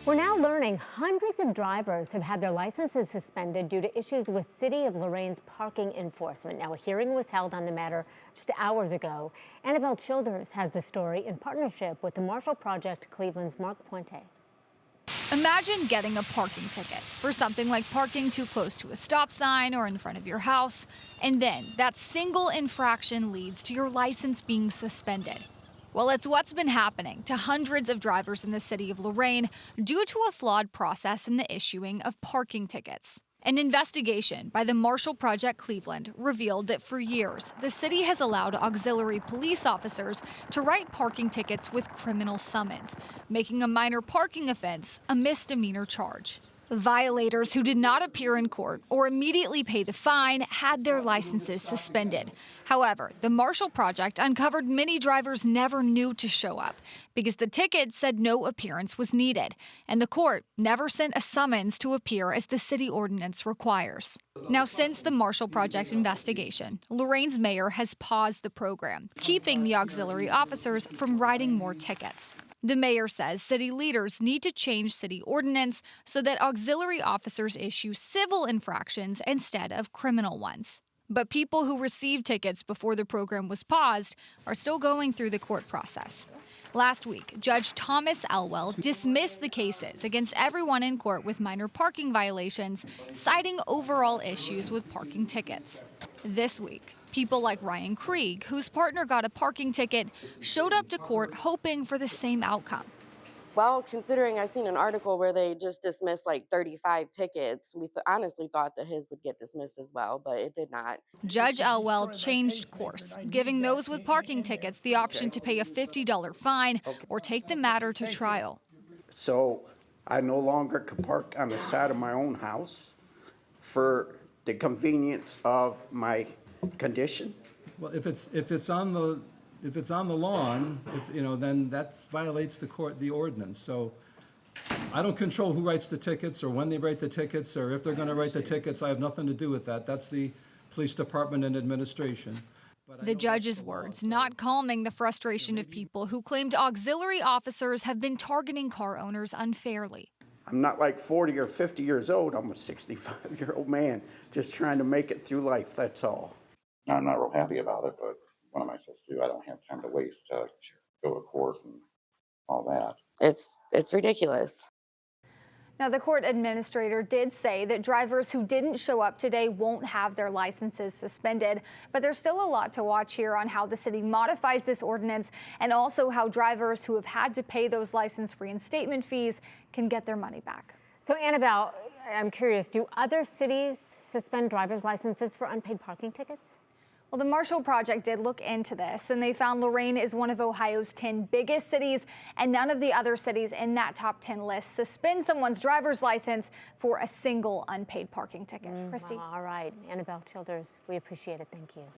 We're now learning hundreds of drivers have had their licenses suspended due to issues with City of Lorain's parking enforcement. Now, a hearing was held on the matter just hours ago. Annabelle Childers has the story in partnership with the Marshall Project Cleveland's Mark Puente. Imagine getting a parking ticket for something like parking too close to a stop sign or in front of your house, and then that single infraction leads to your license being suspended. Well, it's what's been happening to hundreds of drivers in the city of Lorain due to a flawed process in the issuing of parking tickets. An investigation by the Marshall Project Cleveland revealed that for years, the city has allowed auxiliary police officers to write parking tickets with criminal summons, making a minor parking offense a misdemeanor charge. Violators who did not appear in court or immediately pay the fine had their licenses suspended. However, the Marshall Project uncovered many drivers never knew to show up because the ticket said no appearance was needed, and the court never sent a summons to appear as the city ordinance requires. Now, since the Marshall Project investigation, Lorain's mayor has paused the program, keeping the auxiliary officers from writing more tickets. The mayor says city leaders need to change city ordinance so that auxiliary officers issue civil infractions instead of criminal ones. But people who received tickets before the program was paused are still going through the court process. Last week, Judge Thomas Elwell dismissed the cases against everyone in court with minor parking violations, citing overall issues with parking tickets. This week, people like Ryan Krieg, whose partner got a parking ticket, showed up to court hoping for the same outcome. Well, considering I seen an article where they just dismissed like 35 tickets, we honestly thought that his would get dismissed as well, but it did not. Judge Elwell changed course, giving those with parking tickets the option to pay a $50 fine or take the matter to trial. So I no longer can park on the side of my own house for the convenience of my condition. Well, if it's on the lawn, then that violates the ordinance. So I don't control who writes the tickets or when they write the tickets or if they're going to write the tickets. I have nothing to do with that. That's the police department and administration. The judge's words not calming the frustration of people who claimed auxiliary officers have been targeting car owners unfairly. I'm not like 40 or 50 years old. I'm a 65-year-old man just trying to make it through life, that's all. I'm not real happy about it, but what am I supposed to do? I don't have time to waste to go to court and all that. It's ridiculous. Now, the court administrator did say that drivers who didn't show up today won't have their licenses suspended, but there's still a lot to watch here on how the city modifies this ordinance and also how drivers who have had to pay those license reinstatement fees can get their money back. So, Annabelle, I'm curious, do other cities suspend driver's licenses for unpaid parking tickets? Well, the Marshall Project did look into this, and they found Lorain is one of Ohio's 10 biggest cities, and none of the other cities in that top 10 list suspend someone's driver's license for a single unpaid parking ticket. Christy? All right. Annabelle Childers, we appreciate it. Thank you.